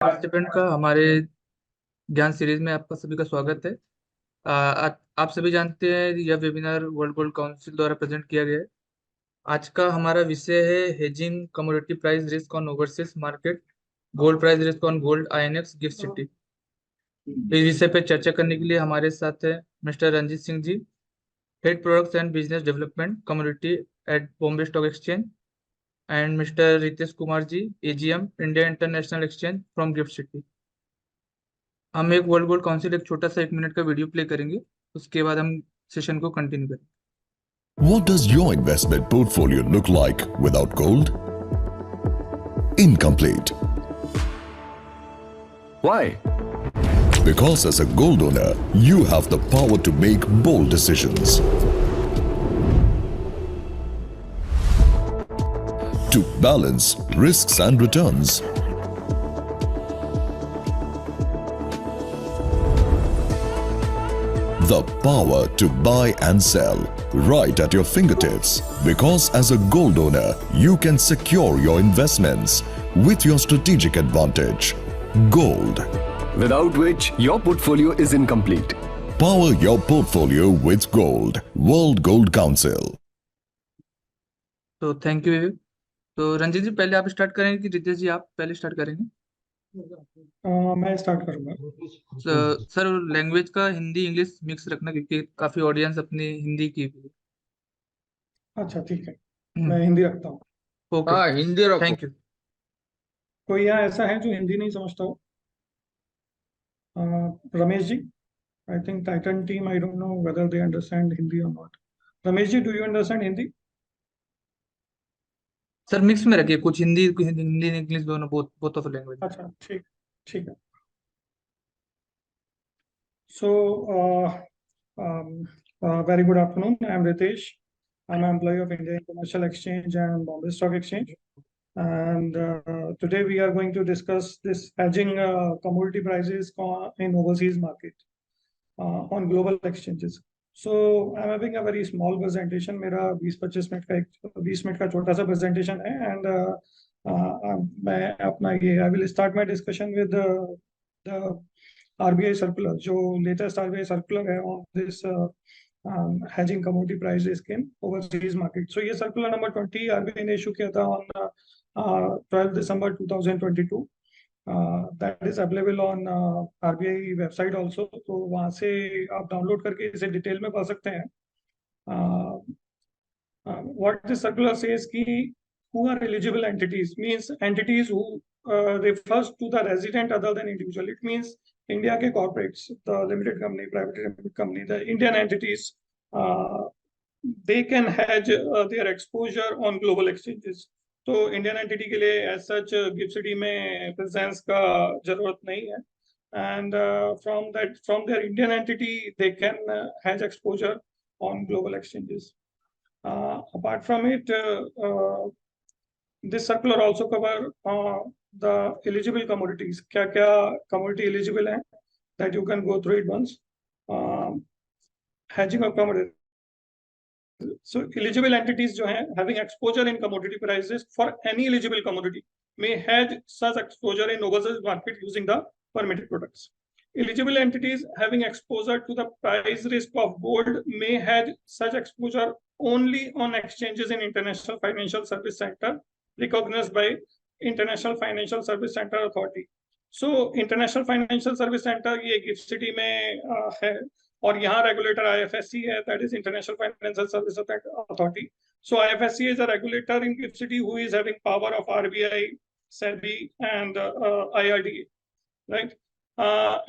Participant का हमारे ज्ञान सीरीज में आपका सभी का स्वागत है। आप सभी जानते हैं यह वेबिनार वर्ल्ड गोल्ड काउंसिल द्वारा प्रेजेंट किया गया है। आज का हमारा विषय है hedging commodity price risk on overseas market, gold price risk on gold INX gift city. इस विषय पे चर्चा करने के लिए हमारे साथ है mister Ranjeet Singh ji, head products and business development commodity at Bombay stock exchange, and mister Ritesh Kumar ji, AGM India international Exchange from GIFT City. हम एक वर्ल्ड गोल्ड काउंसिल एक छोटा सा 1 मिनट का वीडियो प्ले करेंगे, उसके बाद हम सेशन को कंटिन्यू करेंगे। What does your investment portfolio look like without gold? Incomplete. Why? Because as a gold owner, you have the power to make bold decisions. To balance risks and returns. The power to buy and sell right at your fingertips, because as a gold owner you can secure your investments with your strategic advantage. Gold, Without which your portfolio is incomplete. power your portfolio with gold. World Gold Council. तो thank you विवेक। तो रंजीत जी पहले आप start करेंगे कि रितेश जी आप पहले start करेंगे? मैं स्टार्ट करूंगा। सर लैंग्वेज का हिंदी इंग्लिश मिक्स रखना, क्योंकि काफी ऑडियंस अपनी हिंदी की भी अच्छा ठीक है, है। मैं हिंदी रखता हूँ। ओके, हाँ, हिंदी रखो। Thank you. कोई यहाँ ऐसा है जो हिंदी नहीं समझता हो? Ramesh ji, I think Titan team, I don't know whether they understand Hindi or not. Ramesh ji, do you understand Hindi? Sir mix में रखिए, कुछ हिंदी हिंदी इंग्लिश दोनों, बोथ बोथ ऑफ लैंग्वेज। अच्छा ठीक, ठीक है। So very good afternoon, I am Ritesh. I am employ of India international exchange and Bombay stock exchange, and today we are going to discuss this hedging commodity prices in overseas market on global exchanges. So I'm having a very small presentation. मेरा 20-25 minute का 20 minute का छोटा सा presentation है, and मैं अपना ये I will start my discussion with the RBI circular, जो latest RBI circular है on this hedging commodity price risk in overseas market. So ये circular number 20 RBI ने issue किया था on 12 December 2022. That is available on RBI website also. तो वहाँ से आप डाउनलोड करके इसे डिटेल में पढ़ सकते हैं। What this circular says कि who are eligible entities, means entities who refers to the resident other than individual. It means India के corporates, the limited company, private limited company, the Indian entities, they can hedge their exposure on global exchanges. तो Indian entity के लिए as such GIFT City में presence का जरूरत नहीं है, and from there Indian entity they can has exposure on global exchanges. Apart from it, this circular also cover the eligible commodities. क्या क्या कमोडिटी एलिजिबल है, that you can go through it once. hedging of commodities. So eligible entities जो हैं having exposure in commodity prices for any eligible commodity may hedge such exposure in overseas market using the permitted products. Eligible entities having exposure to the price risk of gold may hedge such exposure only on exchanges in International Financial Service Center recognized by International Financial Service Center Authority. So International Financial Service Center ये gift City में है, और यहाँ regulator IFSC है, that is International Financial Services Authority. So IFSC is a regulator in GIFT City who is having power of RBI, SEBI and IRDA, right?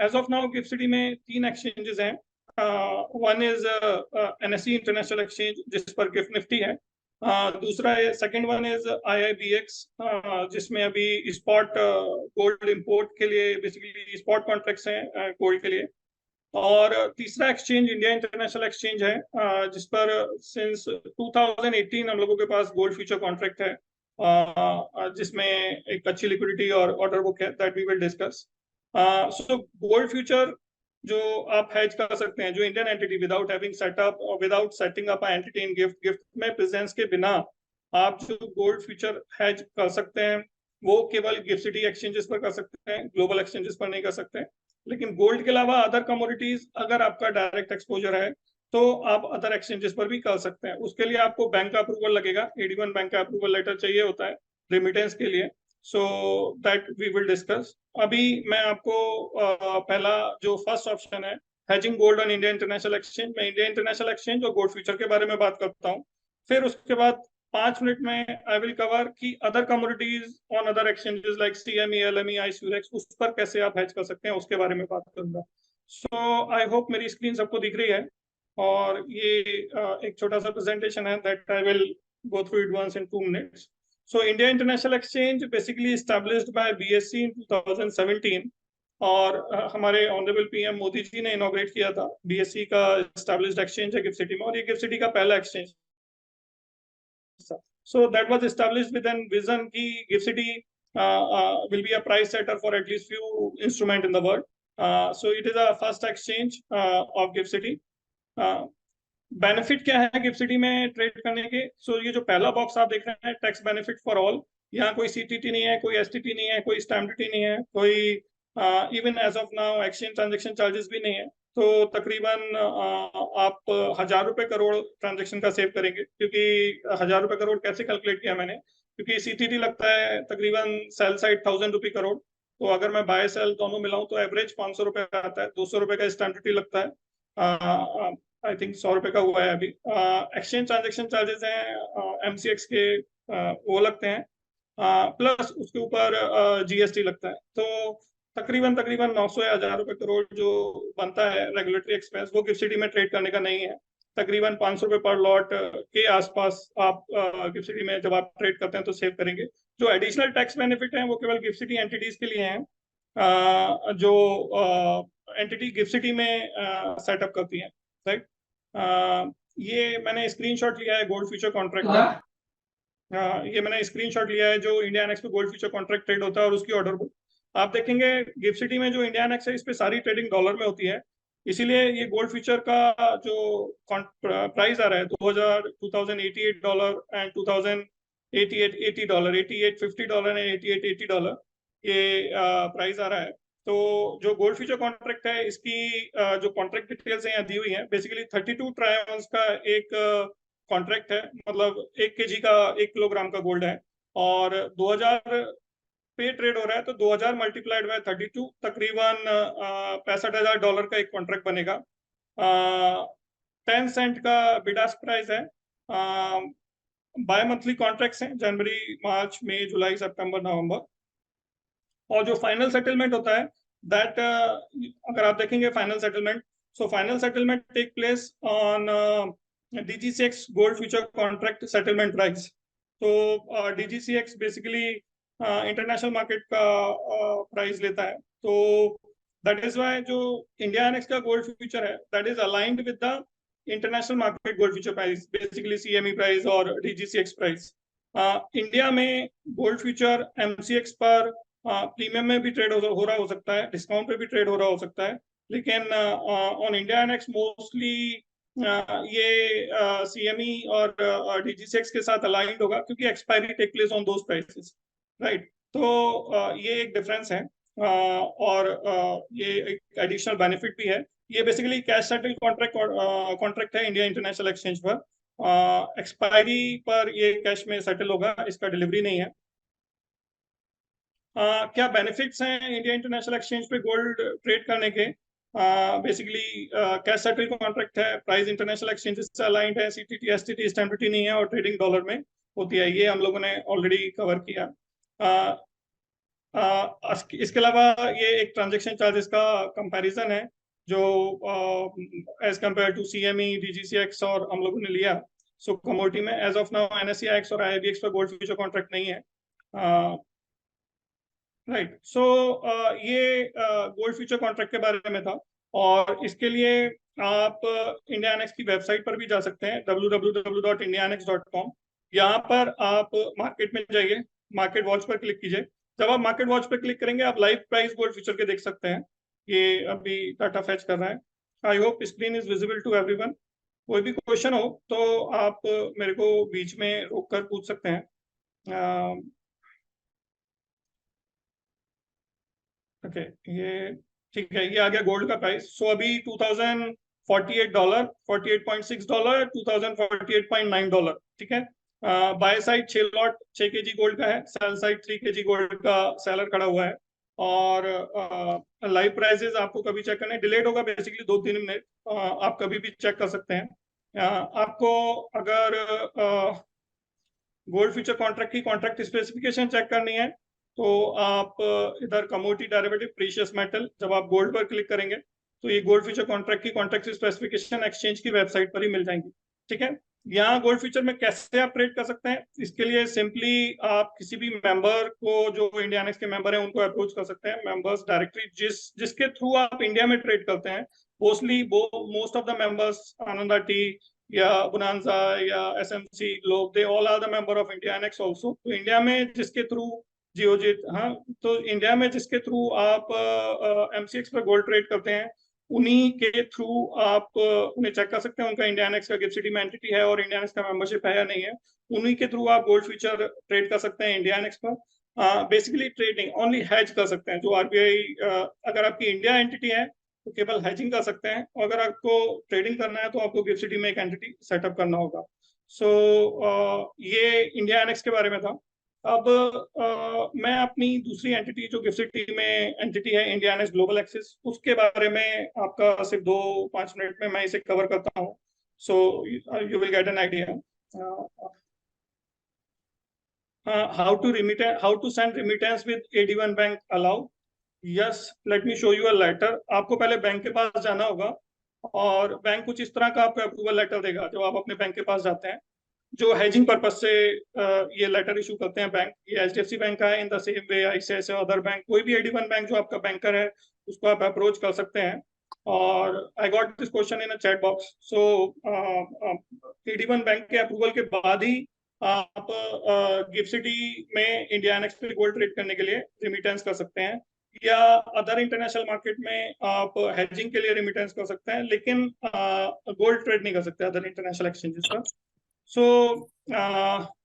As of now GIFT City में 3 exchanges हैं. One is NSE International Exchange जिस पर GIFT Nifty है. दूसरा है, second one is IIBX जिसमें अभी spot gold import के लिए बेसिकली स्पॉट कॉन्ट्रैक्ट्स हैं गोल्ड के लिए. और तीसरा एक्सचेंज इंडिया इंटरनेशनल एक्सचेंज है जिस पर सिंस 2018 हम लोगों के पास गोल्ड फ्यूचर कॉन्ट्रैक्ट है जिसमें एक अच्छी लिक्विडिटी और ऑर्डर बुक है, that we will discuss. So gold future जो आप हैज कर सकते हैं, जो Indian entity without having setup और without setting up entity in GIFT में प्रेजेंस के बिना आप जो गोल्ड फ्यूचर हैज कर सकते हैं वो केवल गिफ्ट सिटी एक्सचेंजेस पर कर सकते हैं, ग्लोबल एक्सचेंजेस पर नहीं कर सकते हैं। लेकिन गोल्ड के अलावा अदर कमोडिटीज अगर आपका डायरेक्ट एक्सपोजर है तो आप अदर एक्सचेंजेस पर भी कर सकते हैं। उसके लिए आपको बैंक का अप्रूवल लगेगा, AD1 बैंक का अप्रूवल लेटर चाहिए होता है रेमिटेंस के लिए। So that we will discuss. अभी मैं आपको पहला जो फर्स्ट ऑप्शन है, hedging gold on India international Exchange, मैं इंडिया इंटरनेशनल एक्सचेंज और गोल्ड फ्यूचर के बारे में बात करता हूँ। फिर उसके बाद 5 मिनट में आई विल कवर कि other commodities on other exchanges like CME, LME, ICUX, उस पर कैसे आप हेज कर सकते हैं उसके बारे में बात करूंगा। सो आई होप मेरी स्क्रीन सबको दिख रही है। और ये एक छोटा सा प्रेजेंटेशन है that I will go through it once in 2 minutes। So India International Exchange basically established by BSE in 2017 और हमारे ऑनरेबल PM मोदी जी ने इनॉग्रेट किया था। BSE का एस्टैब्लिश्ड एक्सचेंज है गिफ्ट सिटी में, और ये गिफ्ट सिटी का पहला exchange. So that was established with a vision कि gift city will be a price setter for at least few instrument in the world. So it is a first exchange of gift city. Benefit क्या है GIFT City में trade करने के? सो ये जो पहला box आप देख रहे हैं, टैक्स बेनिफिट फॉर ऑल, यहाँ कोई CTT नहीं है, कोई STT नहीं है, कोई स्टैम्प ड्यूटी नहीं है, कोई even as of now exchange transaction charges भी नहीं है। तो तकरीबन आप 1,000 रुपए करोड़ ट्रांजेक्शन का सेव करेंगे, क्योंकि 1,000 रुपए करोड़ कैसे कैलकुलेट किया मैंने, क्योंकि CTT लगता है तकरीबन सेल साइड 1,000 रुपए करोड़, तो अगर मैं बाय सेल दोनों मिलाऊं तो एवरेज 500 रुपए आता है। 200 रुपए का स्टैम्प ड्यूटी लगता है, आई थिंक 100 रुपए का हुआ है अभी। एक्सचेंज ट्रांजेक्शन चार्जेस हैं MCX के, वो लगते हैं, प्लस उसके ऊपर GST लगता है। तो तकरीबन तकरीबन 900 या 1,000 रुपए करोड़ जो बनता है रेगुलेटरी एक्सपेंस, वो गिफ्ट सिटी में ट्रेड करने का नहीं है। तकरीबन 500 रुपए पर लॉट के आसपास आप गिफ्ट सिटी में जब आप ट्रेड करते हैं तो सेव करेंगे। जो एडिशनल टैक्स बेनिफिट हैं वो केवल गिफ्ट सिटी एंटिटीज के लिए हैं, जो एंटिटी गिफ्ट सिटी में सेटअप करती हैं, राइट। ये मैंने स्क्रीनशॉट लिया है गोल्ड फ्यूचर कॉन्ट्रैक्ट का। ये मैंने स्क्रीनशॉट लिया है जो इंडिया एनेक्स पे गोल्ड फ्यूचर कॉन्ट्रैक्ट ट्रेड होता है और उसकी ऑर्डर बुक। आप देखेंगे गिफ्ट सिटी में जो इंडिया एनेक्स है इस पे सारी ट्रेडिंग डॉलर में होती है, इसीलिए ये गोल्ड फ्यूचर का जो प्राइस आ रहा है $2,088 एंड $2,088 $8850 एंड $8880 ये प्राइस आ रहा है। तो जो गोल्ड फ्यूचर कॉन्ट्रैक्ट है इसकी जो कॉन्ट्रैक्ट डिटेल्स हैं यहाँ दी हुई हैं। बेसिकली 32 ट्राई आउंस का एक कॉन्ट्रैक्ट है, मतलब 1 kg का 1 किलोग्राम का गोल्ड है, और 2,000 पे ट्रेड हो रहा है, तो 2,000 मल्टीप्लाइड बाय 32 तकरीबन $65,000 का एक कॉन्ट्रैक्ट बनेगा। 10 सेंट का बिडास प्राइस है। बाय मंथली कॉन्ट्रैक्ट्स हैं, जनवरी, मार्च, मई, जुलाई, सितंबर, नवंबर। और जो फाइनल सेटलमेंट होता है दैट अगर आप देखेंगे final settlement, so final settlement take place on DGCX gold future contract settlement price. तो DGCX बेसिकली इंटरनेशनल मार्केट का प्राइस लेता है। तो दैट इज वाई जो इंडिया एनेक्स का गोल्ड फ्यूचर है that is aligned with the international market gold future price, basically CME price और DGCX price. India में गोल्ड फ्यूचर MCX पर प्रीमियम में भी ट्रेड हो रहा हो सकता है, डिस्काउंट पे भी ट्रेड हो रहा हो सकता है, लेकिन ऑन इंडिया एनेक्स मोस्टली ये CME और DGCX के साथ अलाइंड होगा, क्योंकि expiry take place on those prices, right. तो ये एक डिफरेंस है, और ये एक एडिशनल बेनिफिट भी है। ये बेसिकली कैश सेटल कॉन्ट्रैक्ट है इंडिया इंटरनेशनल एक्सचेंज पर। एक्सपायरी पर ये कैश में सेटल होगा, इसका डिलीवरी नहीं है। क्या बेनिफिट्स हैं इंडिया इंटरनेशनल एक्सचेंज पे गोल्ड ट्रेड करने के? बेसिकली कैश सेटल कॉन्ट्रैक्ट है, प्राइस इंटरनेशनल एक्सचेंजेस से अलाइंड है, CTT STT स्टैम्प ड्यूटी नहीं है, और ट्रेडिंग डॉलर में होती है। ये हम लोगों ने ऑलरेडी कवर किया। इसके अलावा ये एक ट्रांजेक्शन चार्जेस का कंपैरिजन है जो as compare to CME, DGCX और हम लोगों ने लिया। सो कमोडिटी में as of now NSE IX और IBX पर गोल्ड फ्यूचर कॉन्ट्रैक्ट नहीं है, राइट। सो ये गोल्ड फ्यूचर कॉन्ट्रैक्ट के बारे में था, और इसके लिए आप इंडिया एनेक्स की वेबसाइट पर भी जा सकते हैं, www.indianex.com। यहाँ पर आप मार्केट में जाइए, मार्केट वॉच पर क्लिक कीजिए। जब आप मार्केट वॉच पर क्लिक करेंगे आप लाइव प्राइस गोल्ड फ्यूचर के देख सकते हैं। ये अभी डाटा फेच कर रहा है। I hope screen is visible to everyone. कोई भी क्वेश्चन हो तो आप मेरे को बीच में रोक कर पूछ सकते हैं। ओके, ये ठीक है, ये आ गया गोल्ड का प्राइस। सो अभी $2048, $48.6, $2048.9, ठीक है। By side 6 lot 6 kg gold का है, सेल साइड 3 kg गोल्ड का सेलर खड़ा हुआ है। और लाइव प्राइसेस आपको कभी चेक करना है, डिलेड होगा बेसिकली 2-3 मिनट, आप कभी भी चेक कर सकते हैं। आपको अगर गोल्ड फ्यूचर कॉन्ट्रैक्ट की कॉन्ट्रैक्ट स्पेसिफिकेशन चेक करनी है तो आप इधर कमोडिटी डेरिवेटिव प्रीशियस मेटल, जब आप गोल्ड पर क्लिक करेंगे तो ये गोल्ड फ्यूचर कॉन्ट्रैक्ट की कॉन्ट्रैक्ट स्पेसिफिकेशन एक्सचेंज की वेबसाइट पर ही मिल जाएंगी, ठीक है। यहाँ गोल्ड फ्यूचर में कैसे आप ट्रेड कर सकते हैं, इसके लिए सिंपली आप किसी भी मेंबर को, जो इंडियानेक्स के मेंबर हैं, उनको अप्रोच कर सकते हैं। मेंबर्स डायरेक्टली जिसके थ्रू आप इंडिया में ट्रेड करते हैं, मोस्टली वो most of the members, Anand Rathi या बुनांजा या SMC globe, they all are the member of India INX also. तो इंडिया में जिसके थ्रू जियोजित, हाँ, तो इंडिया में जिसके थ्रू आप एमसीएक्स पर गोल्ड ट्रेड करते हैं, उन्हीं के थ्रू आप उन्हें चेक कर सकते हैं उनका इंडियानेक्स का गिफ्ट सिटी में एंटिटी है और इंडियानेक्स का मेंबरशिप है या नहीं है। उन्हीं के थ्रू आप गोल्ड फ्यूचर ट्रेड कर सकते हैं इंडियानेक्स पर। बेसिकली ट्रेडिंग ओनली हैज कर सकते हैं, जो आरबीआई, अगर आपकी इंडिया एंटिटी है तो केवल हैजिंग कर सकते हैं, और अगर आपको ट्रेडिंग करना है तो आपको गिफ्ट सिटी में एक एंटिटी सेटअप करना होगा। सो ये इंडिया एनेक्स के बारे में था। अब मैं अपनी दूसरी एंटिटी, जो गिफ्ट सिटी में एंटिटी है इंडिया एनेक्स ग्लोबल एक्सिस, उसके बारे में आपका सिर्फ 2-5 मिनट में मैं इसे कवर करता हूँ। So you will get an idea how to send remittance with AD1 bank allow. Yes, let me show you a letter. आपको पहले बैंक के पास जाना होगा और बैंक कुछ इस तरह का आपको अप्रूवल लेटर देगा जब आप अपने बैंक के पास जाते हैं, जो हेजिंग पर्पज से ये लेटर इशू करते हैं बैंक। ये एचडीएफसी बैंक का है। In the same way ICICI other bank, कोई भी AD1 बैंक जो आपका बैंकर है उसको आप अप्रोच कर सकते हैं। और I got this question in a chat box. So AD1 bank के अप्रूवल के बाद ही आप गिफ्ट सिटी में इंडियानेक्स पे गोल्ड ट्रेड करने के लिए रिमिटेंस कर सकते हैं, या अदर इंटरनेशनल मार्केट में आप हेजिंग के लिए रिमिटेंस कर सकते हैं, लेकिन गोल्ड ट्रेड नहीं कर सकते अदर इंटरनेशनल एक्सचेंजेस पर। सो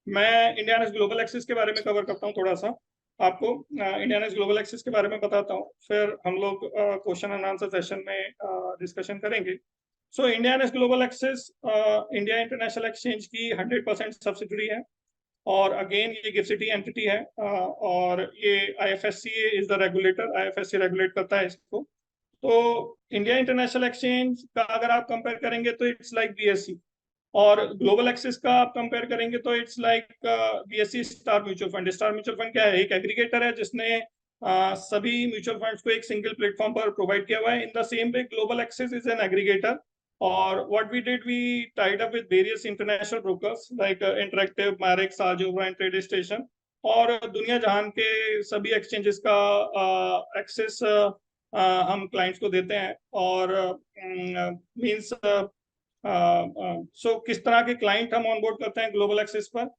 मैं इंडियानेक्स ग्लोबल एक्सिस के बारे में कवर करता हूँ थोड़ा सा, आपको इंडियानेक्स ग्लोबल एक्सिस के बारे में बताता हूँ, फिर हम लोग क्वेश्चन एंड आंसर सेशन में डिस्कशन करेंगे। So India INX global access India international exchange की 100% सब्सिडरी है, और अगेन ये गिफ्ट सिटी एंटिटी है, और ये IFSC is the regulator, IFSC regulate करता है इसको। तो इंडिया इंटरनेशनल एक्सचेंज का अगर आप कंपेयर करेंगे तो इट्स लाइक BSE, और ग्लोबल एक्सिस का आप कंपेयर करेंगे तो it's like BSE star mutual fund. Star mutual fund क्या है? एक एग्रीगेटर है जिसने सभी म्यूचुअल फंड्स को एक सिंगल प्लेटफॉर्म पर प्रोवाइड किया हुआ है। In the same way global axis is an aggregator, और what we did, we tied up with various international brokers like Interactive, Marex, Sajovra and TradeStation, और दुनिया जहान के सभी एक्सचेंजेस का एक्सेस हम क्लाइंट्स को देते हैं। और मींस सो किस तरह के क्लाइंट हम ऑनबोर्ड करते हैं ग्लोबल एक्सेस पर?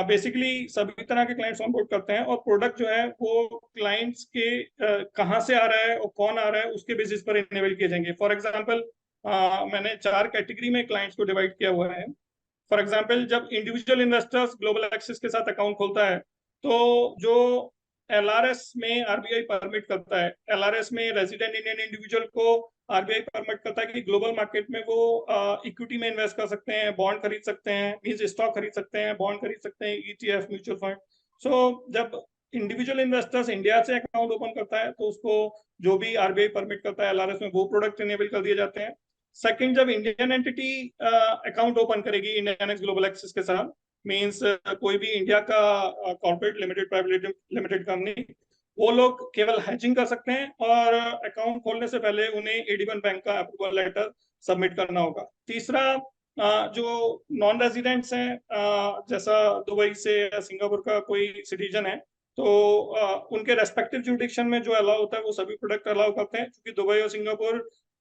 बेसिकली सभी तरह के क्लाइंट्स ऑनबोर्ड करते हैं, और प्रोडक्ट जो है वो क्लाइंट्स के कहाँ से आ रहा है और कौन आ रहा है उसके बेसिस पर इनेबल किए जाएंगे। फॉर एग्जांपल मैंने 4 कैटेगरी में क्लाइंट्स को डिवाइड किया हुआ है। फॉर एग्जांपल, जब इंडिविजुअल इन्वेस्टर्स ग्लोबल एक्सिस के साथ अकाउंट खोलता है तो जो LRS में RBI परमिट करता है, LRS में रेजिडेंट इंडियन इंडिविजुअल को RBI परमिट करता है कि ग्लोबल मार्केट में वो इक्विटी में इन्वेस्ट कर सकते हैं, बॉन्ड खरीद सकते हैं, मींस स्टॉक खरीद सकते हैं, बॉन्ड खरीद सकते हैं, ETF, म्यूचुअल फंड। सो जब इंडिविजुअल इन्वेस्टर्स इंडिया से अकाउंट ओपन करता है तो उसको जो भी RBI परमिट करता है LRS में, वो प्रोडक्ट इनेबल कर दिए जाते हैं। सेकंड, जब इंडियन एंटिटी अकाउंट ओपन करेगी इंडियानेक्स ग्लोबल एक्सिस के साथ, मींस कोई भी इंडिया का corporate limited, private limited company, वो लोग केवल हैजिंग कर सकते हैं, और अकाउंट खोलने से पहले उन्हें AD1 बैंक का अप्रूवल लेटर सबमिट करना होगा। तीसरा, जो नॉन रेजिडेंट्स हैं, जैसा दुबई से या सिंगापुर का कोई सिटीजन है, तो उनके रेस्पेक्टिव जुरिडिक्शन में जो अलाउ होता है वो सभी प्रोडक्ट अलाउ करते हैं, क्योंकि दुबई और सिंगापुर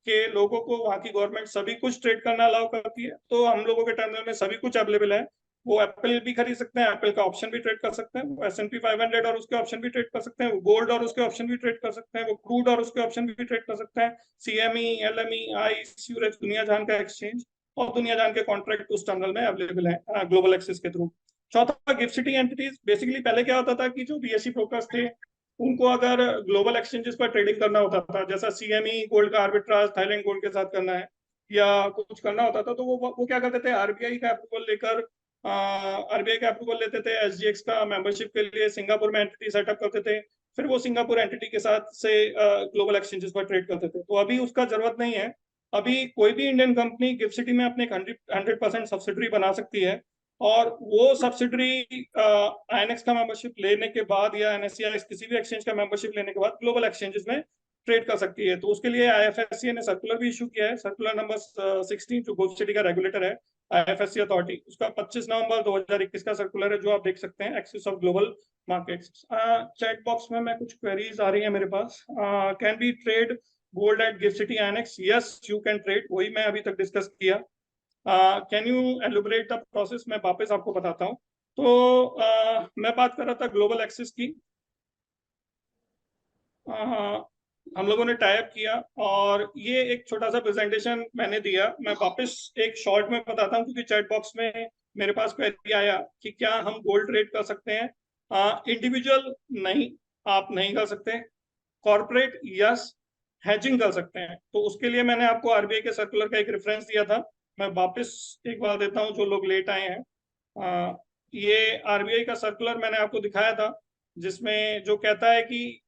के लोगों को वहाँ की गवर्नमेंट सभी कुछ ट्रेड करना अलाउ करती है। तो हम लोगों के टर्मिनल में सभी कुछ अवेलेबल है। वो एप्पल भी खरीद सकते हैं, एप्पल का ऑप्शन भी ट्रेड कर सकते हैं, वो S&P 500 और उसके ऑप्शन भी ट्रेड कर सकते हैं, वो गोल्ड और उसके ऑप्शन भी ट्रेड कर सकते हैं, वो क्रूड और उसके ऑप्शन भी ट्रेड कर सकते हैं, CME, LME, ICE, Surex, दुनिया जहान का एक्सचेंज और दुनिया जहान के कॉन्ट्रैक्ट उस टर्मिनल में अवेलेबल है ग्लोबल एक्सेस के थ्रू। चौथा, गिफ्ट सिटी एंटिटीज। बेसिकली पहले क्या होता था कि जो BSE ब्रोकर्स थे उनको अगर ग्लोबल एक्सचेंजेस पर ट्रेडिंग करना होता था, जैसा CME गोल्ड का आर्बिट्राज थाईलैंड गोल्ड के साथ करना है या कुछ करना होता था, तो वो क्या करते थे, आरबीआई का अप्रूवल लेकर, आरबीआई का अप्रूवल लेते थे, SGX का मेंबरशिप के लिए सिंगापुर में एंटिटी सेटअप करते थे, फिर वो सिंगापुर एंटिटी के साथ से ग्लोबल एक्सचेंजेस पर ट्रेड करते थे। तो अभी उसका जरूरत नहीं है। अभी कोई भी इंडियन कंपनी गिफ्ट सिटी में अपने 100% सब्सिडरी बना सकती है, और वो सब्सिडरी INX का मेंबरशिप लेने के बाद या NSE किसी भी एक्सचेंज का मेंबरशिप लेने के बाद ग्लोबल एक्सचेंजेस में ट्रेड कर सकती है। तो उसके लिए IFSC ने सर्कुलर भी इशू किया है, सर्कुलर नंबर 16, जो गिफ्ट सिटी का रेगुलेटर है, IFSC अथॉरिटी, उसका 25 नवंबर 2021 का सर्कुलर है, जो आप देख सकते हैं, access of global markets. Chat box में मैं कुछ क्वेरीज आ रही है मेरे पास। Can be trade gold at GIFT city INX? Yes, you can trade, वही मैं अभी तक डिस्कस किया। Can you elaborate the process? मैं वापस आपको बताता हूँ। तो मैं बात कर रहा था ग्लोबल एक्सेस की। हम लोगों ने टाइप किया, और ये एक छोटा सा प्रेजेंटेशन मैंने दिया। मैं वापस एक शॉर्ट में बताता हूँ, क्योंकि चैट बॉक्स में मेरे पास क्वेरी आया कि क्या हम गोल्ड ट्रेड कर सकते हैं। इंडिविजुअल नहीं, आप नहीं कर सकते। कॉर्पोरेट यस, हैजिंग कर सकते हैं। तो उसके लिए मैंने आपको आरबीआई के सर्कुलर का एक रेफरेंस दिया था, मैं वापस एक बार देता हूँ जो लोग लेट आए हैं। ये आरबीआई का सर्कुलर मैंने आपको दिखाया था, जिसमें जो कहता है कि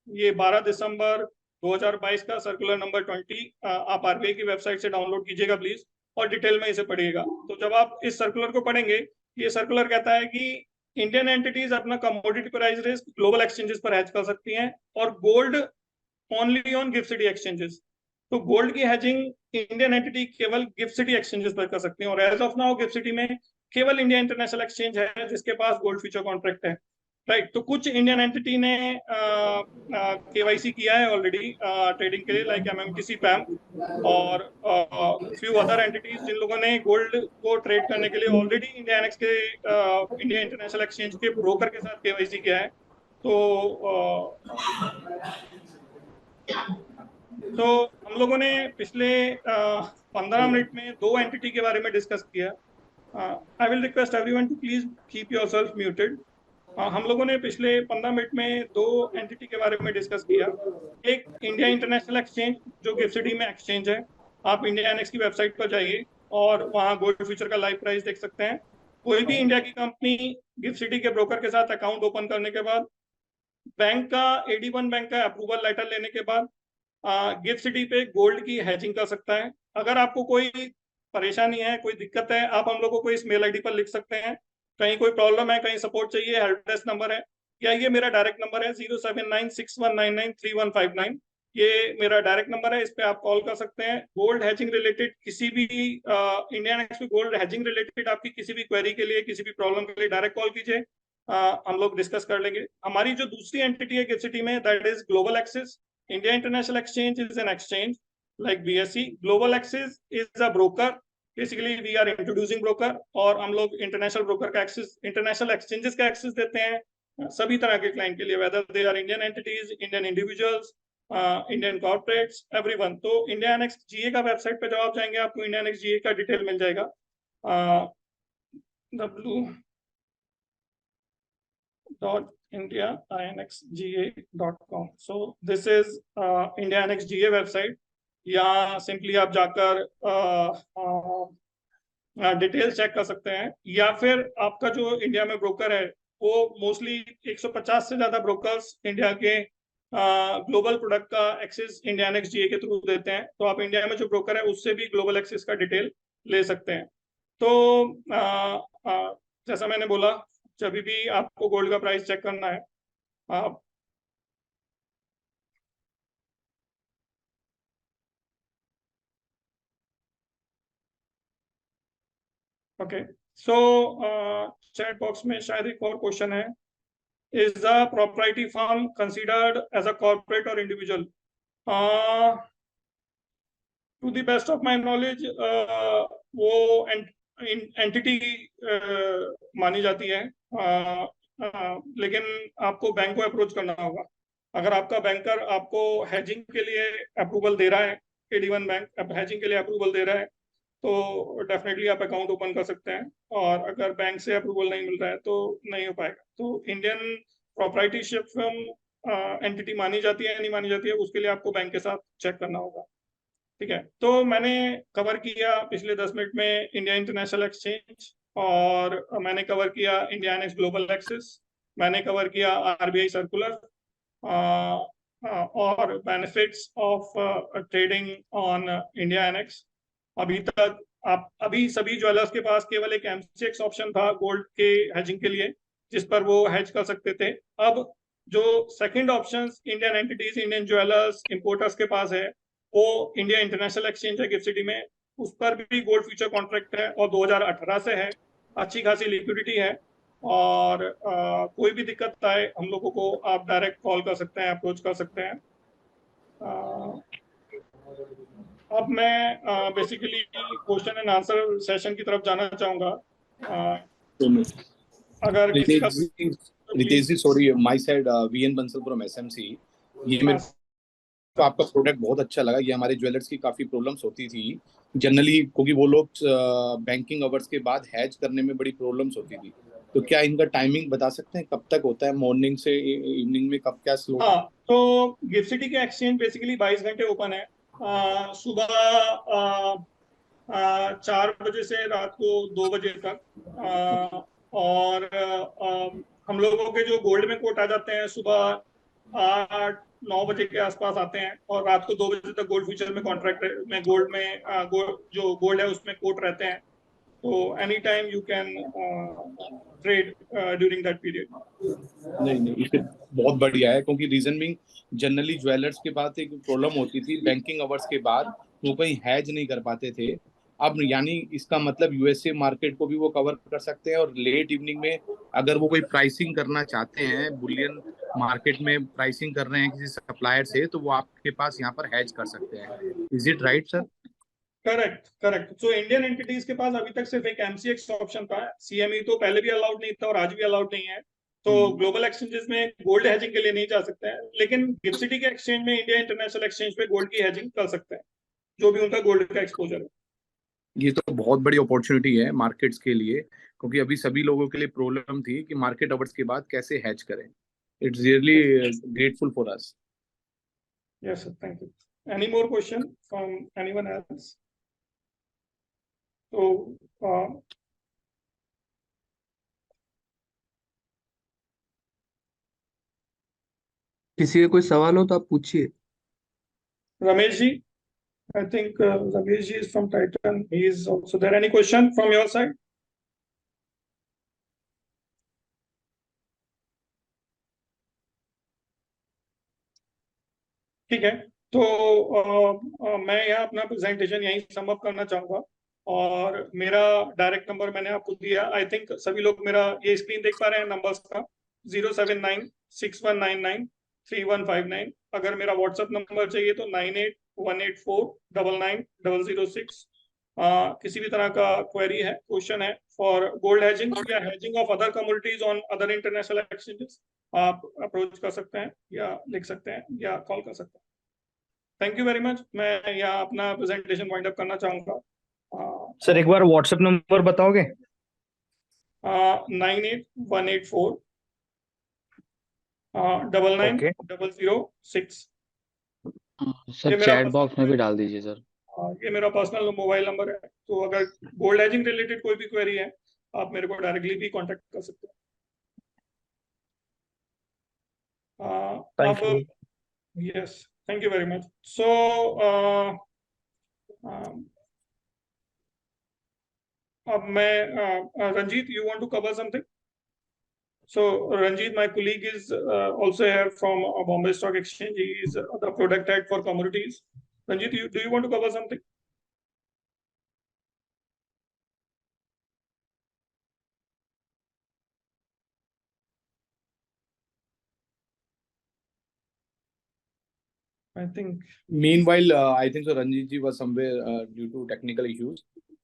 ये 12 दिसंबर 2022 का सर्कुलर नंबर 20, आप आरबीआई की वेबसाइट से डाउनलोड कीजिएगा प्लीज, और डिटेल में इसे पढ़िएगा। तो जब आप इस सर्कुलर को पढ़ेंगे, ये सर्कुलर कहता है कि इंडियन एंटिटीज अपना commodity price risk global exchanges पर हेज कर सकती हैं, और gold only on GIFT City exchanges. तो गोल्ड की हेजिंग इंडियन एंटिटी केवल गिफ्ट सिटी एक्सचेंजेस पर कर सकती है, और as of now GIFT City में केवल इंडिया इंटरनेशनल एक्सचेंज है जिसके पास गोल्ड फ्यूचर कॉन्ट्रैक्ट है। राइट, तो कुछ इंडियन एंटिटी ने KYC किया है ऑलरेडी ट्रेडिंग के लिए, लाइक MMTC पैम, और फ्यू अदर एंटिटीज जिन लोगों ने गोल्ड को ट्रेड करने के लिए ऑलरेडी इंडिया INX के इंडिया इंटरनेशनल एक्सचेंज के ब्रोकर के साथ KYC किया है। तो तो हम लोगों ने पिछले 15 मिनट में 2 एंटिटी के बारे में डिस्कस किया। I will request everyone to please keep yourself muted. हम लोगों ने पिछले 15 मिनट में 2 एंटिटी के बारे में डिस्कस किया। एक इंडिया इंटरनेशनल एक्सचेंज, जो गिफ्ट सिटी में एक्सचेंज है। आप इंडिया INX की वेबसाइट पर जाइए और वहाँ गोल्ड फ्यूचर का लाइव प्राइस देख सकते हैं। कोई भी इंडिया की कंपनी गिफ्ट सिटी के ब्रोकर के साथ अकाउंट ओपन करने के बाद, बैंक का AD1 बैंक का अप्रूवल लेटर लेने के बाद, गिफ्ट सिटी पे गोल्ड की हैजिंग कर सकता है। अगर आपको कोई परेशानी है, कोई दिक्कत है, आप हम लोगों को इस मेल ID पर लिख सकते हैं। कहीं कोई प्रॉब्लम है, कहीं सपोर्ट चाहिए, हेल्प डेस्क नंबर है, या ये मेरा डायरेक्ट नंबर है 079619935159। ये मेरा डायरेक्ट नंबर है, इस पे आप कॉल कर सकते हैं। गोल्ड हैजिंग रिलेटेड किसी भी Indian ex gold hedging related आपकी किसी भी क्वेरी के लिए, किसी भी प्रॉब्लम के लिए डायरेक्ट कॉल कीजिए, हम लोग डिस्कस कर लेंगे। हमारी जो दूसरी एंटिटी है गिफ्ट सिटी में, that is global access. India International Exchange is an exchange like BSE. Global Access is a broker. Basically, we are introducing broker, और हम लोग इंटरनेशनल ब्रोकर का एक्सेस, इंटरनेशनल एक्सचेंजेस का एक्सेस देते हैं सभी तरह के क्लाइंट के लिए, whether they are Indian entities, Indian individuals, Indian corporates, everyone. तो इंडिया INX GA का वेबसाइट पे जब आप जाएंगे, आपको इंडिया INX GA का डिटेल मिल जाएगा। www.indiainxga.com. So this is India INX GA website. यहाँ सिंपली आप जाकर डिटेल्स चेक कर सकते हैं, या फिर आपका जो इंडिया में ब्रोकर है, वो मोस्टली 150 से ज्यादा ब्रोकर्स इंडिया के ग्लोबल प्रोडक्ट का एक्सेस इंडिया INX GA के थ्रू देते हैं। तो आप इंडिया में जो ब्रोकर है उससे भी ग्लोबल एक्सेस का डिटेल ले सकते हैं। तो जैसा मैंने बोला, जब भी आपको गोल्ड का प्राइस चेक करना है, आप ओके। सो चैट बॉक्स में शायद एक और क्वेश्चन है, is the proprietary firm considered as a corporate or individual? To the best of my knowledge वो एंटिटी मानी जाती है, लेकिन आपको बैंक को अप्रोच करना होगा। अगर आपका बैंकर आपको हैजिंग के लिए अप्रूवल दे रहा है, AD1 बैंक हैजिंग के लिए अप्रूवल दे रहा है, तो डेफिनेटली आप अकाउंट ओपन कर सकते हैं। और अगर बैंक से अप्रूवल नहीं मिल रहा है तो नहीं हो पाएगा। तो इंडियन प्रोप्राइटरशिप एंटिटी मानी जाती है या नहीं मानी जाती है, उसके लिए आपको बैंक के साथ चेक करना होगा। ठीक है, तो मैंने कवर किया पिछले 10 मिनट में इंडिया इंटरनेशनल एक्सचेंज, और मैंने कवर किया इंडिया एनेक्स ग्लोबल एक्सेस, मैंने कवर किया आरबीआई सर्कुलर, और benefits of trading on India annex. अभी तक आप अभी सभी ज्वेलर्स के पास केवल एक एमसीएक्स ऑप्शन था गोल्ड के हेजिंग के लिए, जिस पर वो हेज कर सकते थे। अब जो second option Indian entities, Indian jewellers, importers के पास है, वो इंडिया इंटरनेशनल एक्सचेंज है गिफ्ट सिटी में, उस पर भी गोल्ड फ्यूचर कॉन्ट्रैक्ट है और 2018 से है, अच्छी खासी लिक्विडिटी है, और कोई भी दिक्कत आए हम लोगों को आप डायरेक्ट कॉल कर सकते हैं, अप्रोच कर सकते हैं। अब मैं basically question and answer session की तरफ जाना चाहूंगा। अगर किसी का Ritesh ji, sorry, my side VN Bansal from SMC. ये मेरे को आपका प्रोडक्ट बहुत अच्छा लगा। ये हमारे ज्वेलर्स की काफी प्रॉब्लम्स होती थी जनरली, क्योंकि वो लोग बैंकिंग आवर्स के बाद हैज करने में बड़ी प्रॉब्लम्स होती थी। तो क्या इनका टाइमिंग बता सकते हैं, कब तक होता है, मॉर्निंग से इवनिंग में, कब क्या स्लो? हाँ, तो गिफ्ट सिटी के एक्सचेंज बेसिकली 22 घंटे ओपन है, सुबह 4 बजे से रात को 2 बजे तक, और हम लोगों के जो गोल्ड में कोट आ जाते हैं सुबह 8-9 बजे के आसपास आते हैं, और रात को 2 बजे तक गोल्ड फ्यूचर में कॉन्ट्रैक्ट में गोल्ड में जो गोल्ड है उसमें कोट रहते हैं। तो any time you can trade during that period. नहीं, इसे बहुत बढ़िया है, क्योंकि रीजन बिंग जनरली ज्वेलर्स के पास एक प्रॉब्लम होती थी बैंकिंग आवर्स के बाद, वो कहीं हैज नहीं कर पाते थे। अब यानी इसका मतलब यूएसए मार्केट को भी वो कवर कर सकते हैं, और लेट इवनिंग में अगर वो कोई प्राइसिंग करना चाहते हैं, बुलियन मार्केट में प्राइसिंग कर रहे हैं किसी सप्लायर से, तो वो आपके पास यहाँ पर हैज कर सकते हैं। Is it right sir? Correct, correct. So Indian entities के पास अभी तक सिर्फ एक एमसीएक्स ऑप्शन था, सीएमई तो पहले भी अलाउड नहीं था और आज भी अलाउड नहीं है। तो ग्लोबल एक्सचेंजेस में गोल्ड हेजिंग के लिए नहीं जा सकते हैं, लेकिन गिफ्ट सिटी के एक्सचेंज में इंडिया इंटरनेशनल एक्सचेंज पे गोल्ड की हेजिंग कर सकते हैं, जो भी उनका गोल्ड का एक्सपोजर है। ये तो बहुत बड़ी अपॉर्चुनिटी है मार्केट्स के लिए, क्योंकि अभी सभी लोगों के लिए प्रॉब्लम थी कि मार्केट आवर्स के बाद कैसे हैच करें। It's really grateful for us. Yes sir, thank you. Any more question from anyone else? तो किसी का कोई सवाल हो तो आप पूछिए। Ramesh ji, I think Ramesh ji is from Titan. He is also there. Any question from your side? ठीक है, तो मैं यहाँ अपना प्रेजेंटेशन यहीं सम अप करना चाहूंगा, और मेरा डायरेक्ट नंबर मैंने आपको दिया। आई थिंक सभी लोग मेरा ये स्क्रीन देख पा रहे हैं नंबर्स का, 07961993159। अगर मेरा व्हाट्सएप नंबर चाहिए तो 9818499006। किसी भी तरह का क्वेरी है, क्वेश्चन है फॉर गोल्ड हेजिंग या hedging of other commodities on other international exchanges, आप अप्रोच कर सकते हैं या लिख सकते हैं या कॉल कर सकते हैं। Thank you very much. मैं यहाँ अपना प्रेजेंटेशन वाइंड अप करना चाहूंगा। सर एक बार व्हाट्सएप नंबर बताओगे? 9818499006। सर चैट बॉक्स में भी डाल दीजिए सर। ये मेरा पर्सनल मोबाइल नंबर है, तो अगर गोल्ड हेजिंग रिलेटेड कोई भी क्वेरी है आप मेरे को डायरेक्टली भी कांटेक्ट कर सकते हैं। अब yes, thank you very much. So अब मैं Ranjit, you want to cover something? So Ranjit, my colleague, is also here from Bombay Stock Exchange. He is the product head for commodities. Ranjit, do you want to cover something? I think. Meanwhile, I think so Ranjit ji was somewhere due to technical issues.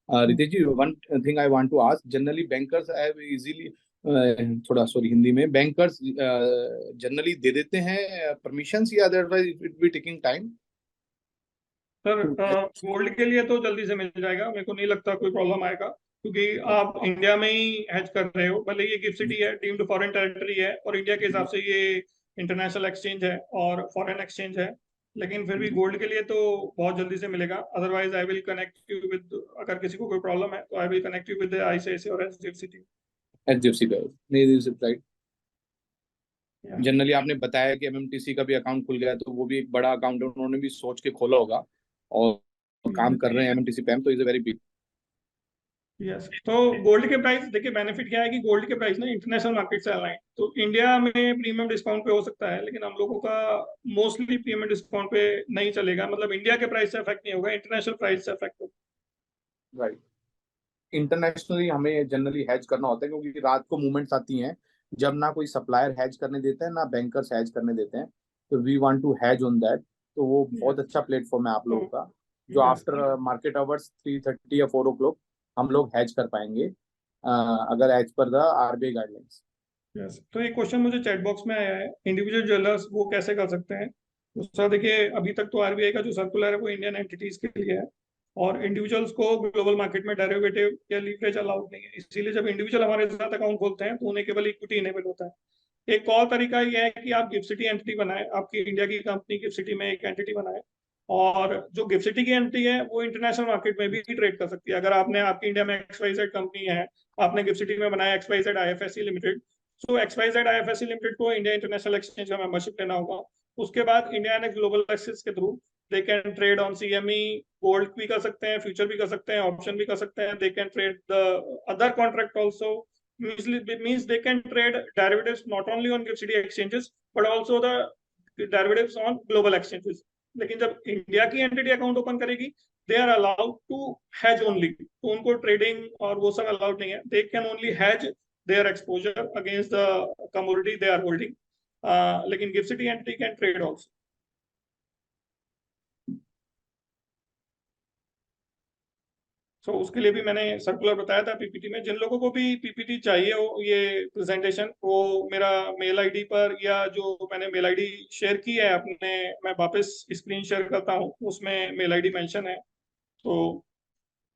Ritesh ji, one thing I want to ask, generally bankers have easily थोड़ा sorry Hindi में, bankers generally they देते हैं permissions या otherwise it be taking time? Sir gold के लिए तो जल्दी से मिल जाएगा, मेरे को नहीं लगता कोई प्रॉब्लम आएगा। क्योंकि आप इंडिया में ही हेज कर रहे हो, भले ये गिफ्ट सिटी है, डीम्ड फॉरेन टेरिटरी है, और इंडिया के हिसाब से ये इंटरनेशनल एक्सचेंज है और फॉरेन एक्सचेंज है, लेकिन फिर भी गोल्ड के लिए तो बहुत जल्दी से मिलेगा। Otherwise I will connect you with, अगर किसी को कोई प्रॉब्लम है तो I will connect you with ICICI और एचडीएफसी। एचडीएफसी बैंक नहीं, राइट। टीम। जनरली आपने बताया कि एमएमटीसी का भी अकाउंट खुल गया, तो वो भी एक बड़ा अकाउंट है, उन्होंने भी सोच के खोला होगा और काम कर रहे हैं एमएमटीसी पैम, तो is a very big. Yes, तो गोल्ड के प्राइस देखिए, बेनिफिट क्या है कि गोल्ड के प्राइस ना इंटरनेशनल मार्केट से अलाइन, तो इंडिया में प्रीमियम डिस्काउंट पे हो सकता है, लेकिन हम लोगों का मोस्टली प्रीमियम डिस्काउंट पे नहीं चलेगा, मतलब इंडिया के प्राइस से अफेक्ट नहीं होगा, इंटरनेशनल प्राइस से अफेक्ट होगा। राइट। इंटरनेशनली हमें जनरली हैज करना होता है, क्योंकि रात को मूवमेंट्स आती हैं जब ना कोई सप्लायर हैज करने देता है ना बैंकर्स हैज करने देते हैं, तो we want to hedge on that. तो वो बहुत अच्छा प्लेटफॉर्म है आप लोगों तो का, जो यस आफ्टर मार्केट आवर्स 3:30 या 4 o'clock हम लोग हैज कर पाएंगे, अगर as per the RBI guidelines. Yes, तो एक क्वेश्चन मुझे चैट बॉक्स में आया है, इंडिविजुअल ज्वेलर्स वो कैसे कर सकते हैं? तो सर देखिए, अभी तक तो आरबीआई का जो सर्कुलर है वो इंडियन एंटिटीज के लिए है, और इंडिविजुअल्स को ग्लोबल मार्केट में डेरिवेटिव या लीवरेज अलाउड नहीं है, इसीलिए जब इंडिविजुअल हमारे साथ अकाउंट खोलते हैं तो उन्हें केवल इक्विटी इनेबल होता है। एक और तरीका यह है कि आप गिफ्ट सिटी एंटिटी बनाए, आपकी इंडिया की कंपनी गिफ्ट सिटी में एक एंटिटी बनाए, और जो गिफ्ट सिटी की एंटिटी है वो इंटरनेशनल मार्केट में भी ट्रेड कर सकती है। अगर आपने, आपकी इंडिया में XYZ कंपनी है, आपने गिफ्ट सिटी में बनाया XYZ आईएफएससी लिमिटेड, सो XYZ आईएफएससी लिमिटेड को इंडिया इंटरनेशनल एक्सचेंज का मेंबरशिप लेना होगा। उसके बाद इंडिया नेक्स्ट ग्लोबल एक्सेस के through they can trade on CME, gold भी कर सकते हैं, फ्यूचर भी कर सकते हैं, ऑप्शन भी कर सकते हैं, they can trade the other contract also, means they can trade derivatives not only on GIFT City exchanges but also the derivatives on global exchanges। लेकिन जब इंडिया की एंटिटी अकाउंट ओपन करेगी, they are allowed to hedge only, तो उनको trading और वो सब allowed नहीं है, they can only hedge their exposure against the commodity they are holding, लेकिन GIFT city entity can trade also. So उसके लिए भी मैंने सर्कुलर बताया था पीपीटी में। जिन लोगों को भी पीपीटी चाहिए हो, ये प्रेजेंटेशन, वो मेरा मेल आईडी पर, या जो मैंने मेल आईडी शेयर की है अपने, मैं वापस स्क्रीन शेयर करता हूँ, उसमें मेल आईडी मेंशन है। तो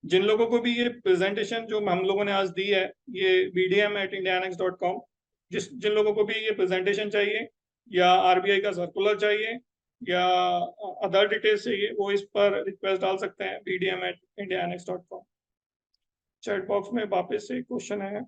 जिन लोगों को भी ये प्रेजेंटेशन जो हम लोगों ने आज दी है, ये bdm@indianext.com, जिन लोगों को भी ये प्रेजेंटेशन चाहिए या आरबीआई का सर्कुलर चाहिए या अदर डिटेल्स चाहिए, वो इस पर रिक्वेस्ट डाल सकते हैं bdm@indianext.com। चैट बॉक्स में वापस से क्वेश्चन है।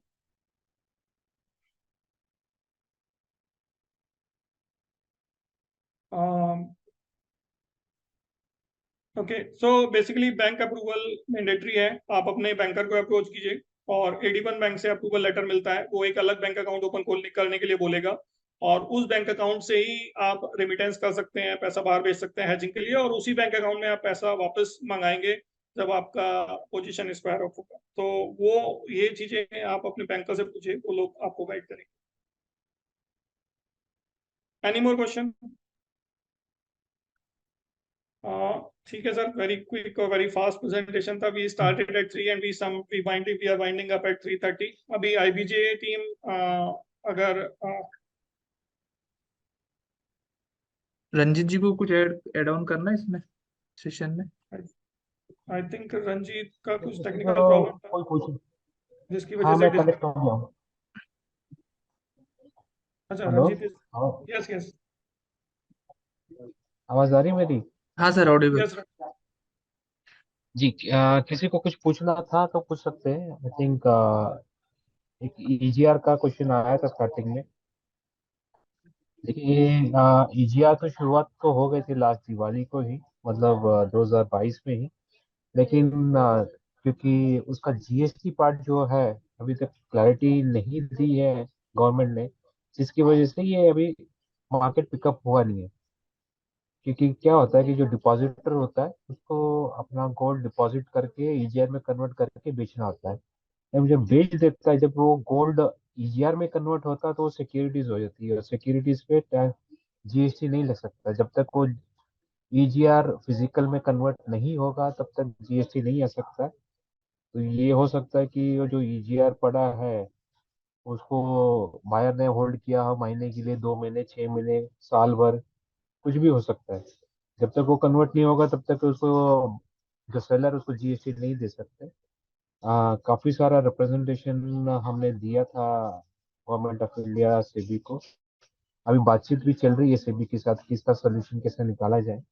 Okay, so basically bank approval mandatory है, आप अपने बैंकर को अप्रोच कीजिए, और AD1 बैंक से अप्रूवल लेटर मिलता है, वो एक अलग बैंक अकाउंट ओपन करने के लिए बोलेगा, और उस बैंक अकाउंट से ही आप रेमिटेंस कर सकते हैं, पैसा बाहर भेज सकते हैं हेजिंग के लिए, और उसी बैंक अकाउंट में आप पैसा वापस मंगाएंगे जब आपका पोजीशन एक्सपायर होगा। तो वो ये चीजें आप अपने बैंकर से पूछिए, वो लोग आपको गाइड करेंगे। Any more question? ठीक है सर, वेरी क्विक और वेरी फास्ट प्रेजेंटेशन था। We started at 3 and we are winding up at 3:30। अभी आईबीजे टीम, अगर रंजीत जी को कुछ ऐड ऑन करना है इसमें सेशन में? आई थिंक रंजीत का कुछ टेक्निकल तो प्रॉब्लम था कोई कुछ, जिसकी हाँ वजह से मैं कनेक्ट हो गया हूँ। अच्छा, हेलो, रंजीत, हाँ, यस यस आवाज आ रही है मेरी? हाँ सर, ऑडिबल। यस। जी, किसी को कुछ पूछना था तो पूछ सकते हैं। आई थिंक एक ईजीआर का क्वेश्चन आया था स्टार्टिंग में। देखिए, ईजीआर तो शुरुआत तो हो गई थी लास्ट दिवाली को ही, मतलब 2022 में ही। लेकिन क्योंकि उसका जीएसटी पार्ट जो है, अभी तक क्लैरिटी नहीं दी है गवर्नमेंट ने, जिसकी वजह से ये अभी मार्केट पिकअप हुआ नहीं है। क्योंकि क्या होता है कि जो डिपॉजिटर होता है उसको अपना गोल्ड डिपॉजिट करके ईजीआर में कन्वर्ट करके बेचना होता है। जब जब बेच देता है, जब वो गोल्ड ईजीआर में कन्वर्ट होता है तो वो सिक्योरिटीज हो जाती है, और सिक्योरिटीज पे जीएसटी नहीं लग सकता। जब तक वो ईजीआर फिजिकल में कन्वर्ट नहीं होगा तब तक जीएसटी नहीं आ सकता। तो ये हो सकता है कि वो जो ईजीआर पड़ा है उसको बायर ने होल्ड किया हो महीने के लिए, 2 महीने, 6 महीने, साल भर, कुछ भी हो सकता है। जब तक वो कन्वर्ट नहीं होगा तब तक उसको, जो सेलर, उसको जीएसटी नहीं दे सकते। काफी सारा रिप्रेजेंटेशन हमने दिया था गवर्नमेंट ऑफ इंडिया सेबी को। अभी बातचीत भी चल रही है सेबी के साथ कि इसका सोल्यूशन कैसे निकाला जाए,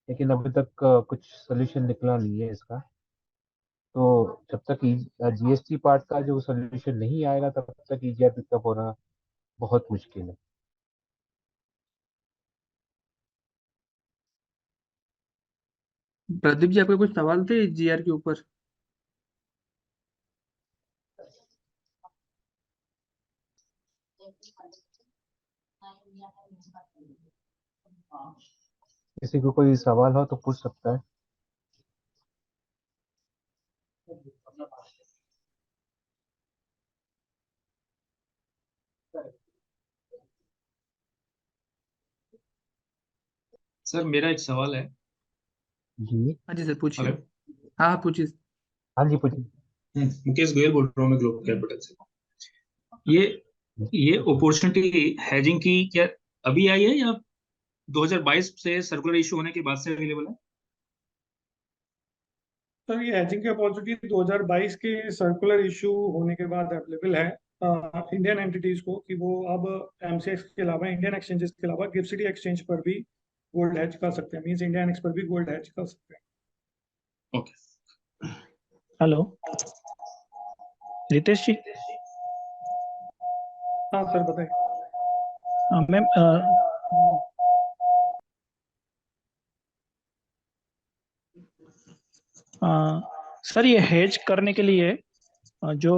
लेकिन अभी तक कुछ सोल्यूशन निकला नहीं है इसका। तो जब तक जीएसटी पार्ट का जो सोल्यूशन नहीं आएगा तब तक ईजीआर पिकअप होना बहुत मुश्किल है। प्रदीप जी, आपके कुछ सवाल थे जीआर के ऊपर? किसी को कोई सवाल हो तो पूछ सकता है। सर मेरा एक सवाल है। जी। हाँ जी सर, पूछिए। हेलो। हाँ हाँ, पूछिए। हाँ जी पूछिए। मुकेश गोयल बोल रहा हूँ मैं ग्लोबल कैपिटल से। ये ये अपॉर्चुनिटी हैजिंग की क्या अभी आई है या 2022 से सर्कुलर इशू होने के बाद से अवेलेबल है? सर ये हैजिंग की अपॉर्चुनिटी 2022 के सर्कुलर इशू होने के बाद अवेलेबल है इंडियन एंटिटीज को, कि वो अब एमसीएक्स के अलावा, इंडियन एक्सचेंजेस के अलावा गिफ्ट सिटी एक्सचेंज पर भी गोल्ड हैज कर सकते हैं। मींस इंडियन एक्स पर भी गोल्ड हैज कर सकते हैं। ओके। हेलो रितेश जी। हाँ सर बताइए। मैम सर ये हेज करने के लिए जो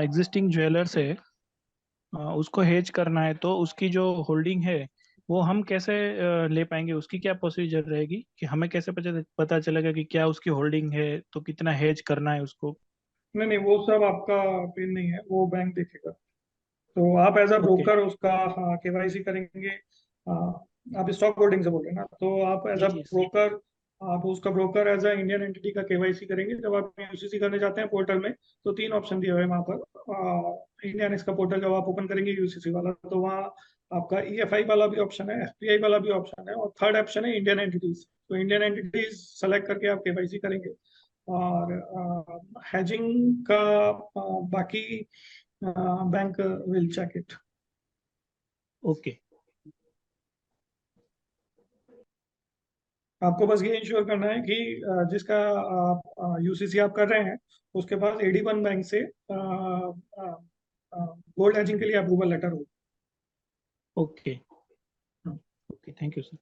एग्जिस्टिंग ज्वेलर्स है उसको हेज करना है, तो उसकी जो होल्डिंग है वो हम कैसे ले पाएंगे? उसकी क्या प्रोसीजर रहेगी कि हमें कैसे पता चलेगा कि क्या उसकी होल्डिंग है, तो कितना हेज करना है उसको? नहीं नहीं, वो सब आपका पिन नहीं है, वो बैंक देखेगा। तो आप एज अ ओके। ब्रोकर उसका केवाईसी करेंगे। आप स्टॉक होल्डिंग से बोल रहे हैं ना, तो आप एज जी अ जी। ब्रोकर, आप उसका broker as a Indian entity का केवाईसी करेंगे। जब आप यूसीसी करने जाते हैं पोर्टल में, तो 3 ऑप्शन दिए हुए हैं वहाँ पर। इंडियन एक्स का पोर्टल जब आप ओपन करेंगे यूसीसी वाला, तो वहाँ आपका ईएफआई वाला भी ऑप्शन है, एफपीआई वाला भी ऑप्शन है, और थर्ड ऑप्शन है इंडियन एंटिटीज। तो इंडियन एंटिटीज सेलेक्ट करके आप केवाईसी करेंगे। और हैजिंग का बाकी bank will check it. Okay. आपको बस ये इंश्योर करना है कि जिसका यूसीसी आप कर रहे हैं, उसके पास AD1 बैंक से गोल्ड हैजिंग के लिए अप्रूवल लेटर हो। Okay. Okay, thank you sir.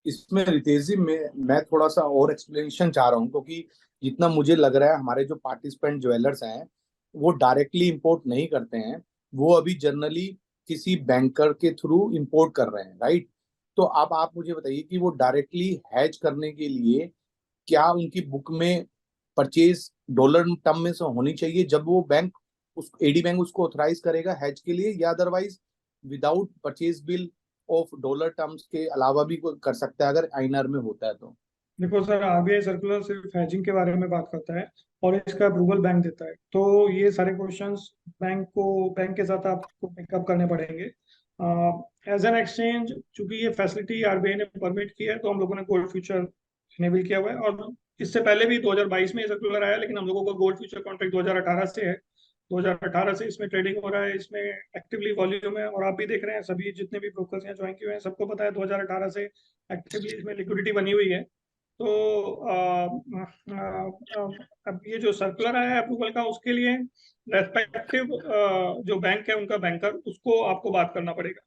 इसमें रितेश जी मैं थोड़ा सा और एक्सप्लेनेशन चाह रहा हूँ, क्योंकि जितना मुझे लग रहा है हमारे जो पार्टिसिपेंट ज्वेलर्स हैं वो डायरेक्टली इंपोर्ट नहीं करते हैं, वो अभी जनरली किसी बैंकर के थ्रू इंपोर्ट कर रहे हैं, राइट? तो अब आप मुझे बताइए कि वो डायरेक्टली हैज करने के लिए क्या उनकी बुक में परचेज डॉलर टर्म में से होनी चाहिए जब वो बैंक, उस एडी बैंक उसको ऑथराइज करेगा हैज के लिए, या otherwise without purchase bill of dollar terms के अलावा भी कोई कर सकता है अगर आईएनआर में होता है तो? देखो सर, आरबीआई सर्कुलर सिर्फ हैजिंग के बारे में बात करता है और इसका अप्रूवल बैंक देता है। तो ये सारे क्वेश्चंस बैंक के साथ आपको पिकअप करने पड़ेंगे। एज एन एक्सचेंज, चूंकि ये फैसिलिटी आरबीआई ने परमिट की है, तो हम लोगों ने गोल्ड फ्यूचर इनेबल किया हुआ है। और इससे पहले भी 2022 में सर्कुलर आया, लेकिन हम लोगों को गोल्ड फ्यूचर कॉन्ट्रैक्ट 2018 से है। 2018 से इसमें ट्रेडिंग हो रहा है, इसमें एक्टिवली वॉल्यूम है। और आप भी देख रहे हैं, सभी जितने भी ब्रोकर्स यहाँ ज्वाइन किए हुए हैं, सबको पता है 2018 से एक्टिवली इसमें लिक्विडिटी बनी हुई है। तो अब ये जो सर्कुलर आया है अप्रूवल का, उसके लिए रेस्पेक्टिव जो बैंक है उनका बैंकर, उसको आपको बात करना पड़ेगा।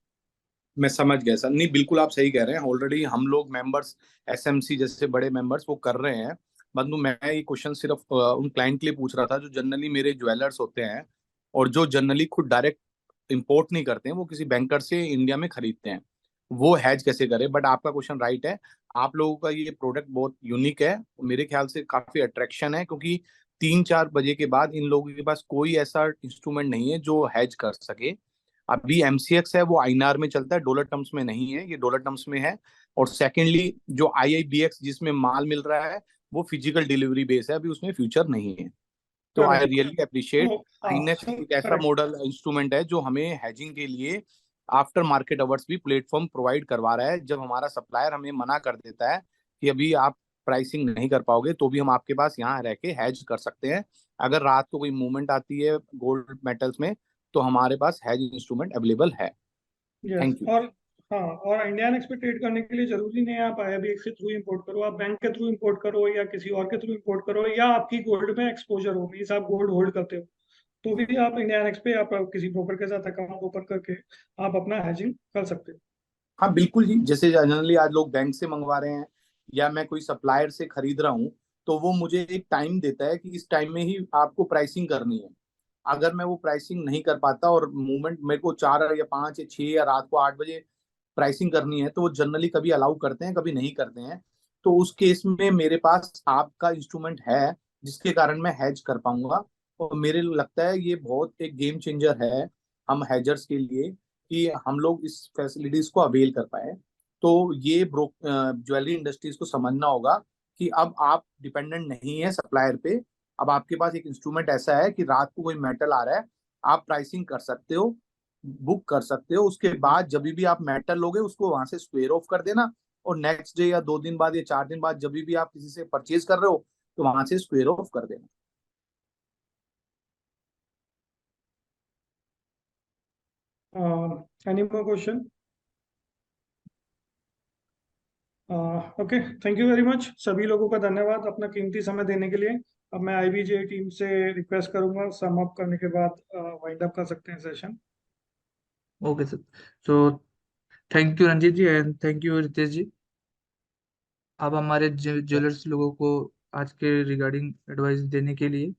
मैं समझ गया सर। नहीं, बिल्कुल आप सही कह रहे हैं। ऑलरेडी हम लोग मेंबर्स, एसएमसी जैसे बड़े मेंबर्स वो कर रहे हैं। परंतु मैं ये क्वेश्चन सिर्फ उन क्लाइंट के लिए पूछ रहा था जो जनरली मेरे ज्वेलर्स होते हैं और जो जनरली खुद डायरेक्ट इंपोर्ट नहीं करते हैं, वो किसी बैंकर से इंडिया में खरीदते हैं, वो हैज कैसे करे? बट आपका क्वेश्चन राइट है। आप लोगों का ये प्रोडक्ट बहुत यूनिक है, मेरे ख्याल से काफी अट्रैक्शन है, क्योंकि 3-4 बजे के बाद इन लोगों के पास कोई ऐसा इंस्ट्रूमेंट नहीं है जो हैज कर सके। अभी एमसीएक्स है वो आईएनआर में चलता है, डॉलर टर्म्स में नहीं है, ये डॉलर टर्म्स में है। और सेकेंडली जो आईआईबीएक्स जिसमें माल मिल रहा है वो फिजिकल डिलीवरी बेस है, अभी उसमें फ्यूचर नहीं है। तो आई correct. Really appreciate. Inox sir एक ऐसा करेक्ट। मॉडल इंस्ट्रूमेंट है जो हमें हैजिंग के लिए आफ्टर मार्केट अवर्स भी प्लेटफॉर्म प्रोवाइड करवा रहा है। जब हमारा सप्लायर हमें मना कर देता है कि अभी आप प्राइसिंग नहीं कर पाओगे तो भी हम आपके पास यहाँ रह के हैज कर सकते हैं। अगर रात को कोई मूवमेंट आती है गोल्ड मेटल्स में तो हमारे पास हैज इंस्ट्रूमेंट अवेलेबल है। Thank you. और हाँ, और इंडियन एक्स पे ट्रेड करने के लिए जरूरी नहीं है आप IIBX के थ्रू इंपोर्ट करो, आप बैंक के थ्रू इंपोर्ट करो या किसी और के थ्रू इंपोर्ट करो, या आपकी गोल्ड में एक्सपोजर हो, मीन्स आप गोल्ड होल्ड करते हो, तो भी आप इंडियन एक्स पे आप किसी ब्रोकर के साथ अकाउंट ओपन करके आप अपना हैजिंग कर सकते हो। हाँ बिल्कुल जी, जैसे जनरली आज लोग बैंक से मंगवा रहे हैं या मैं कोई सप्लायर से खरीद रहा हूँ तो वो मुझे एक टाइम देता है कि इस टाइम में ही आपको प्राइसिंग करनी है। अगर मैं वो प्राइसिंग नहीं कर पाता और मूवमेंट मेरे को 4 या 5 या 6 या रात को 8 बजे प्राइसिंग करनी है तो वो जनरली कभी अलाउ करते हैं कभी नहीं करते हैं। तो उस केस में मेरे पास आपका इंस्ट्रूमेंट है जिसके कारण मैं हैज कर पाऊंगा। और मेरे लगता है ये बहुत एक गेम चेंजर है हम हैजर्स के लिए कि हम लोग इस फैसिलिटीज को अवेल कर पाए। तो ये ज्वेलरी इंडस्ट्रीज को समझना होगा कि अब आप डिपेंडेंट नहीं है सप्लायर पे। अब आपके पास एक इंस्ट्रूमेंट ऐसा है कि रात को कोई मेटल आ रहा है आप प्राइसिंग कर सकते हो, बुक कर सकते हो, उसके बाद जब भी आप मेटल लोगे उसको वहां से स्क्वेयर ऑफ कर देना और नेक्स्ट डे या 2 दिन बाद या 4 दिन बाद जब भी आप किसी से परचेज कर रहे हो तो वहां से स्क्वेयर ऑफ कर देना। Any more question? Okay, thank you very much. सभी लोगों का धन्यवाद अपना कीमती समय देने के लिए। अब मैं IBJ टीम से रिक्वेस्ट करूंगा सम अप करने के बाद वाइंड अप कर सकते हैं session. Okay sir, so thank you Ranjit ji and thank you Ritesh ji. अब हमारे ज्वेलर्स लोगों को आज के रिगार्डिंग एडवाइस देने के लिए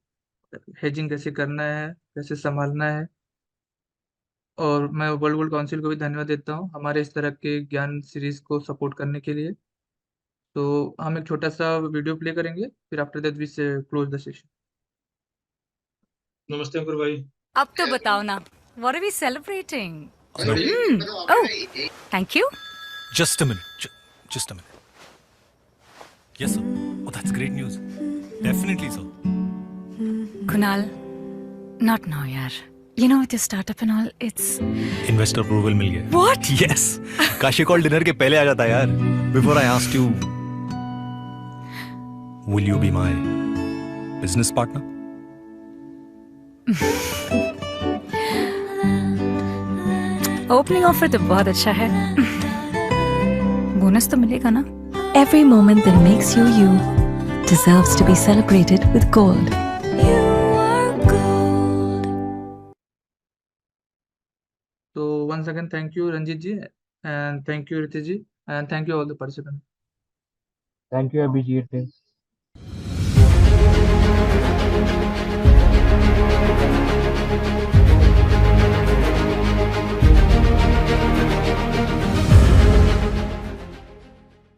हेजिंग कैसे करना है, कैसे संभालना है, और मैं वर्ल्ड गोल्ड काउंसिल को भी धन्यवाद देता हूँ हमारे इस तरह के ज्ञान सीरीज को सपोर्ट करने के लिए। तो हम एक छोटा सा वीडियो प्ले करेंगे, फिर आफ्टर दैट वी से क्लोज द सेशन। नमस्ते अंकुर भाई। अब तो बताओ ना, what are we celebrating? Oh, thank you. Just a minute. Just a minute. Yes, sir. Oh, that's great news. Definitely, sir. Kunal, not now, yaar. You know, with your startup and all, it's... Investor approval मिल गया. What? Yes. Kashi call dinner के पहले आ जाता यार. Before I asked you, will you be my business partner? Opening offer तो बहुत अच्छा है। Bonus तो मिलेगा ना? Every moment that makes you you deserves to be celebrated with gold. So once again, thank you Ranjit ji and thank you Ritesh ji and thank you all the participants. Thank you Abhijit.